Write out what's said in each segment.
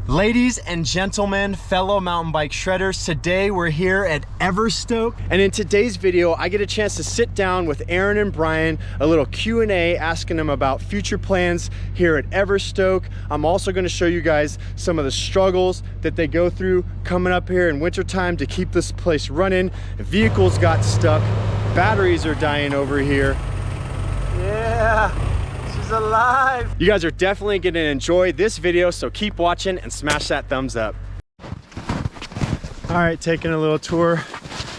Ladies and gentlemen, fellow mountain bike shredders, today we're here at Everstoke, and in today's video I get a chance to sit down with Aaron and Brian, a little Q&A asking them about future plans here at Everstoke. I'm also going to show you guys some of the struggles that they go through coming up here in wintertime to keep this place running. Vehicles got stuck, batteries are dying over here. Yeah, she's alive. You guys are definitely going to enjoy this video, so keep watching and smash that thumbs up. All right, taking a little tour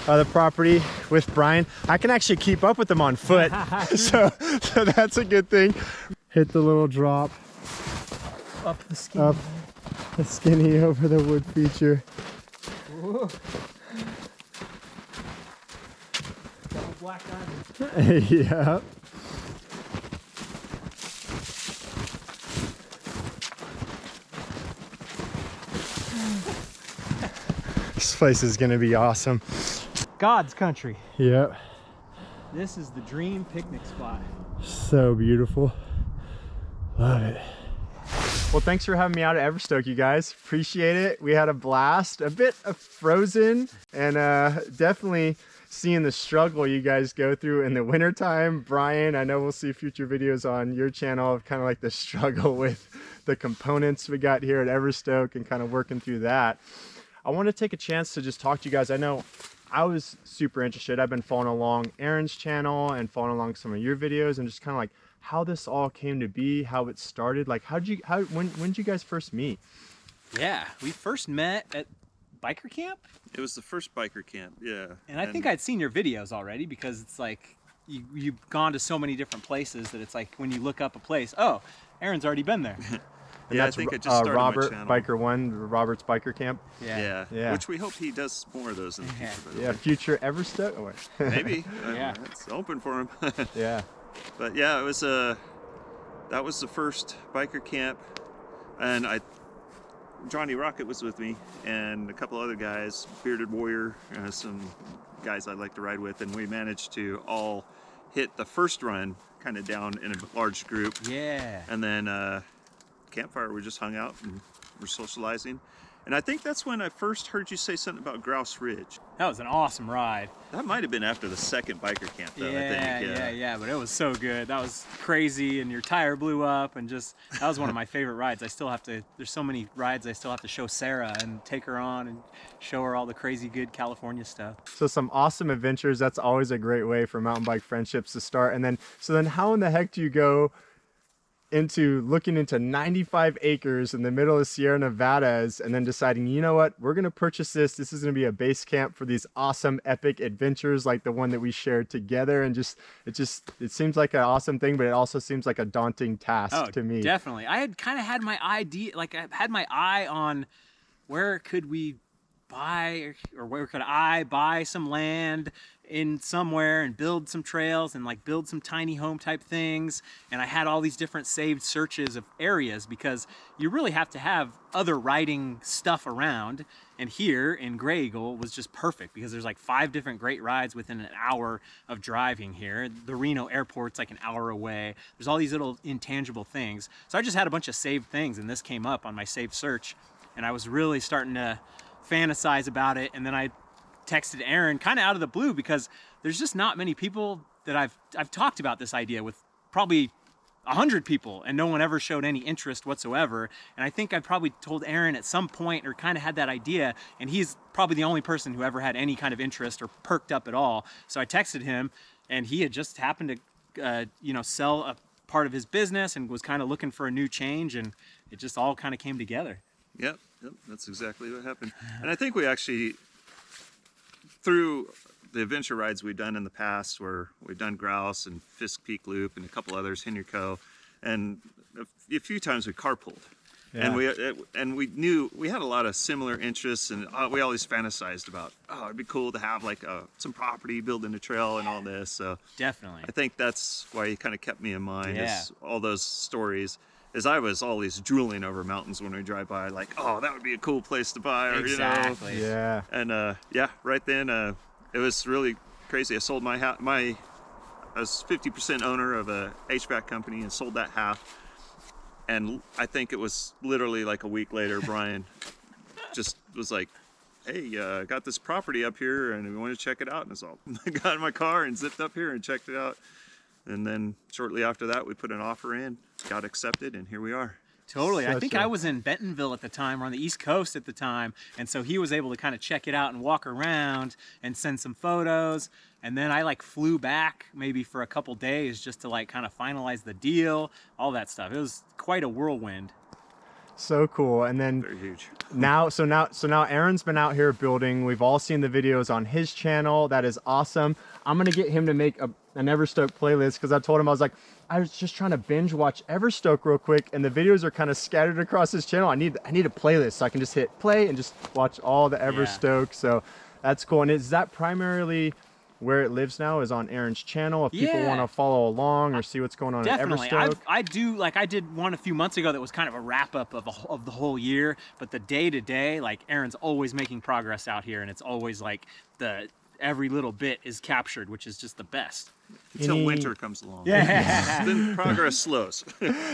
of the property with Brian. I can actually keep up with them on foot, so that's a good thing. Hit the little drop. Up the skinny. Up the skinny over the wood feature. Ooh. Double black diamond. Yeah. This place is gonna be awesome. God's country. Yep. This is the dream picnic spot. So beautiful. Love it. Well, thanks for having me out at Everstoke, you guys. Appreciate it. We had a blast. A bit of frozen, and definitely seeing the struggle you guys go through in the wintertime. Brian, I know we'll see future videos on your channel of kind of like the struggle with the components we got here at Everstoke and kind of working through that. I want to take a chance to just talk to you guys. I know I was super interested. I've been following along Aaron's channel and following along some of your videos and just kind of like how this all came to be, how it started. Like when did you guys first meet? Yeah, we first met at biker camp. It was the first biker camp, yeah. And I think I'd seen your videos already because it's like you've gone to so many different places that it's like when you look up a place, oh, Aaron's already been there. And yeah, that's, I think I just started Robert my channel. Biker One, Robert's biker camp. Yeah. Yeah. Which we hope he does more of those in the future. By the Yeah, way. future Everstoke. Oh, wait. Maybe. Yeah. It's open for him. Yeah. But yeah, it was that was the first biker camp, and Johnny Rocket was with me, and a couple other guys, Bearded Warrior, some guys I like to ride with, and we managed to all hit the first run kind of down in a large group. Yeah. And then campfire, we just hung out and we're socializing. And I think that's when I first heard you say something about Grouse Ridge. That was an awesome ride. That might have been after the second biker camp, though, Yeah, I think. yeah, but it was so good. That was crazy, and your tire blew up, and just, that was one of my favorite rides. I still have to, there's so many rides I still have to show Sarah and take her on and show her all the crazy good California stuff. So some awesome adventures. That's always a great way for mountain bike friendships to start. And then, so then how in the heck do you go into looking into 95 acres in the middle of Sierra Nevadas and then deciding, you know what, we're going to purchase this. This is going to be a base camp for these awesome epic adventures like the one that we shared together. And it seems like an awesome thing, but it also seems like a daunting task to me. Definitely. I had kind of had my idea, like I had my eye on where could we buy, or where could I buy some land in somewhere and build some trails and like build some tiny home type things. And I had all these different saved searches of areas because you really have to have other riding stuff around. And here in Grey Eagle was just perfect because there's like 5 different great rides within an hour of driving here. The Reno airport's like an hour away. There's all these little intangible things. So I just had a bunch of saved things, and this came up on my saved search, and I was really starting to fantasize about it. And then I texted Aaron kind of out of the blue because there's just not many people that I've talked about this idea with, probably 100 people, and no one ever showed any interest whatsoever. And I think I probably told Aaron at some point, or kind of had that idea, and he's probably the only person who ever had any kind of interest or perked up at all. So I texted him, and he had just happened to you know, sell a part of his business and was kind of looking for a new change, and it just all kind of came together. Yep, that's exactly what happened. And I think we actually, through the adventure rides we've done in the past, where we've done Grouse and Fisk Peak Loop and a couple others, Henrico, and a few times we carpooled. Yeah. And we knew we had a lot of similar interests, and we always fantasized about, oh, it'd be cool to have like some property, building a trail and all this. So definitely, I think that's why he kind of kept me in mind, is all those stories. As I was always drooling over mountains when we drive by, like, oh, that would be a cool place to buy, or exactly. You know. Yeah. And yeah, right then it was really crazy. I sold I was 50% owner of a HVAC company and sold that half. And I think it was literally like a week later, Brian just was like, hey, I got this property up here and we want to check it out. And it's all, I got in my car and zipped up here and checked it out. And then shortly after that, we put an offer in, got accepted, and here we are. Totally. I think I was in Bentonville at the time, or on the East Coast at the time, and so he was able to kind of check it out and walk around and send some photos. And then I like flew back maybe for a couple days just to like kind of finalize the deal, all that stuff. It was quite a whirlwind. So cool. And then Very huge. now Aaron's been out here building. We've all seen the videos on his channel. That is awesome. I'm gonna get him to make an Everstoke playlist, because I told him, I was like, I was just trying to binge watch Everstoke real quick, and the videos are kind of scattered across his channel. I need a playlist so I can just hit play and just watch all the Everstoke. So that's cool. And is that primarily where it lives now, is on Aaron's channel, if people want to follow along or see what's going on at Everstoke? I do, like I did one a few months ago that was kind of a wrap up of the whole year, but the day to day, like Aaron's always making progress out here, and it's always like every little bit is captured, which is just the best. Until winter comes along. Yeah. Then progress slows.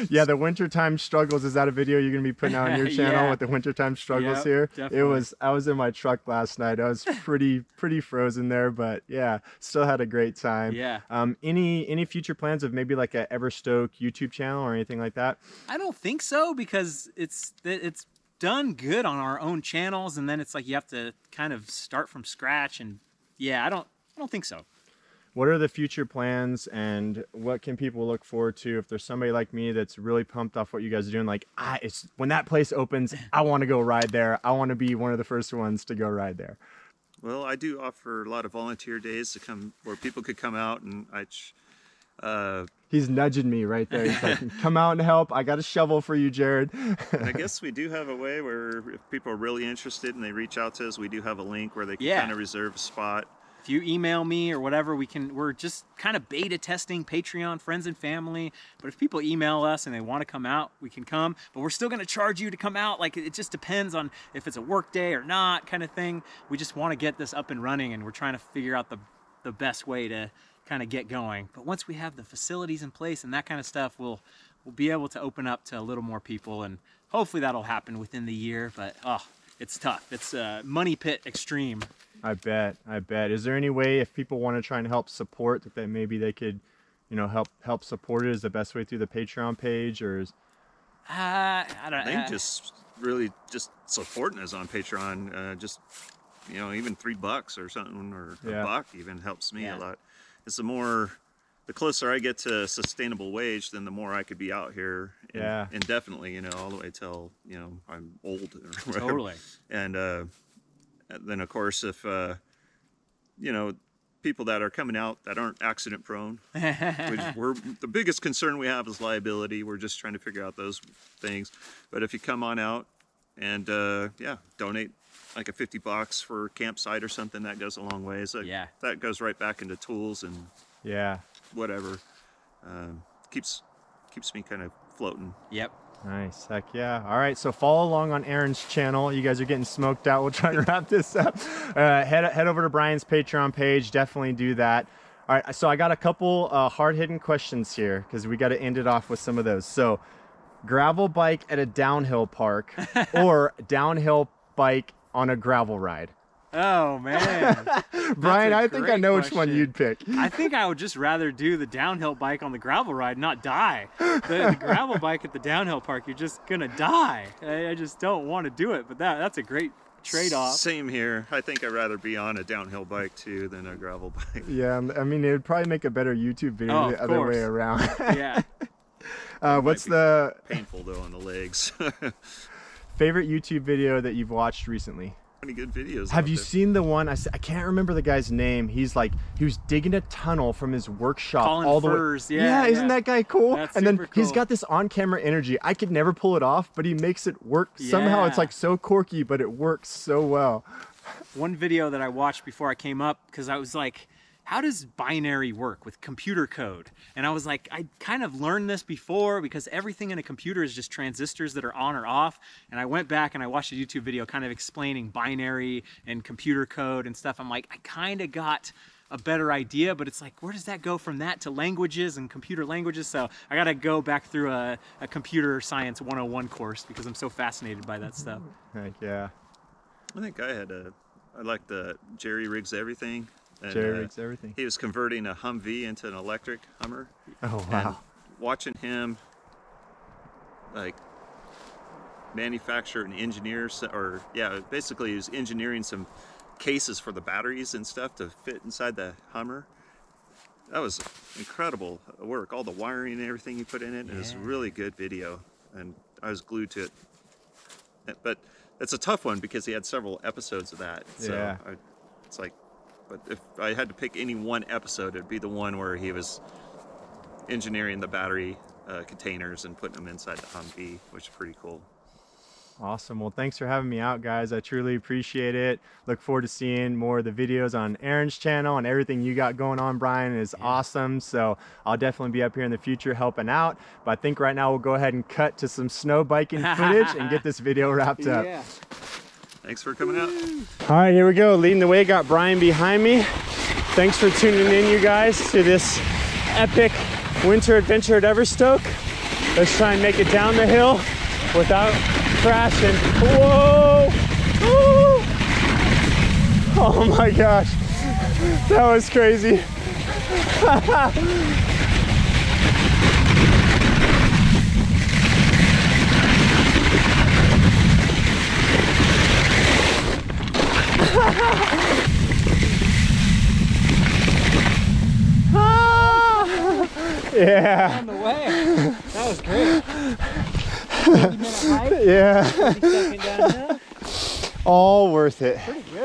Yeah, the wintertime struggles. Is that a video you're gonna be putting out on your channel with the wintertime struggles here? Definitely. I was in my truck last night. I was pretty frozen there, but yeah, still had a great time. Yeah. Any future plans of maybe like a Everstoke YouTube channel or anything like that? I don't think so, because it's done good on our own channels, and then it's like you have to kind of start from scratch, and yeah, I don't think so. What are the future plans, and what can people look forward to if there's somebody like me that's really pumped off what you guys are doing? Like, it's when that place opens, I want to go ride there. I want to be one of the first ones to go ride there. Well, I do offer a lot of volunteer days to come where people could come out, and He's nudging me right there. He's like, come out and help. I got a shovel for you, Jared. and I guess we do have a way where if people are really interested and they reach out to us, we do have a link where they can kind of reserve a spot. If you email me or whatever, we're just kind of beta testing Patreon, friends and family. But if people email us and they want to come out, we can come. But we're still going to charge you to come out. Like, it just depends on if it's a work day or not, kind of thing. We just want to get this up and running, and we're trying to figure out the best way to kind of get going. But once we have the facilities in place and that kind of stuff, we'll be able to open up to a little more people, and hopefully that'll happen within the year. But it's tough. It's money pit extreme. I bet. Is there any way, if people want to try and help support, that maybe they could, help support it? Is the best way through the Patreon page, or is I don't know. I think just really just supporting us on Patreon, just even $3 or something, or a buck even helps me a lot. It's the closer I get to a sustainable wage, then the more I could be out here indefinitely, all the way till I'm old or whatever. Totally. And then of course, if people that are coming out that aren't accident prone, which the biggest concern we have is liability. We're just trying to figure out those things. But if you come on out and donate like a $50 for a campsite or something, that goes a long way. So that goes right back into tools and whatever. Keeps me kind of floating. Yep. Nice. Heck yeah. All right. So follow along on Aaron's channel. You guys are getting smoked out. We'll try to wrap this up. Head over to Brian's Patreon page. Definitely do that. All right. So I got a couple hard-hitting questions here, because we got to end it off with some of those. So, gravel bike at a downhill park or downhill bike on a gravel ride? Oh man. Brian, I think I know which one you'd pick. I think I would just rather do the downhill bike on the gravel ride, not die. The gravel bike at the downhill park, you're just gonna die. I just don't want to do it, but that's a great trade-off. Same here. I think I'd rather be on a downhill bike too than a gravel bike. Yeah, I mean, it would probably make a better YouTube video the other way around. Yeah. What's the painful though on the legs? favorite YouTube video that you've watched recently? Many good videos. Have you seen the one? I can't remember the guy's name. He was digging a tunnel from his workshop all the way. Yeah, isn't that guy cool? That's and then super he's cool. got this on-camera energy. I could never pull it off, but he makes it work somehow. It's like so quirky, but it works so well. One video that I watched before I came up, because I was like, how does binary work with computer code? And I was like, I kind of learned this before, because everything in a computer is just transistors that are on or off. And I went back and I watched a YouTube video kind of explaining binary and computer code and stuff. I'm like, I kind of got a better idea, but it's like, where does that go from that to languages and computer languages? So I got to go back through a computer science 101 course because I'm so fascinated by that stuff. Heck yeah. I think I like the Jerry Rigs Everything. And, Jerry Rigs Everything. He was converting a Humvee into an electric Hummer. Oh, wow. And watching him like manufacture and engineer, or yeah, basically he was engineering some cases for the batteries and stuff to fit inside the Hummer. That was incredible work. All the wiring and everything he put in it. It was a really good video, and I was glued to it. But it's a tough one because he had several episodes of that. So yeah. It's like, but if I had to pick any one episode, it'd be the one where he was engineering the battery containers and putting them inside the Humvee, which is pretty cool. Awesome. Well, thanks for having me out, guys. I truly appreciate it. Look forward to seeing more of the videos on Aaron's channel, and everything you got going on, Brian, is awesome. So I'll definitely be up here in the future helping out. But I think right now we'll go ahead and cut to some snow biking footage and get this video wrapped up. Yeah. Thanks for coming out. All right, here we go. Leading the way, got Brian behind me. Thanks for tuning in, you guys, to this epic winter adventure at Everstoke. Let's try and make it down the hill without crashing. Whoa! Woo! Oh my gosh, that was crazy. Yeah. On the way. That was great. 30-minute hike. Yeah. 30-second downhill. All worth it. Pretty good.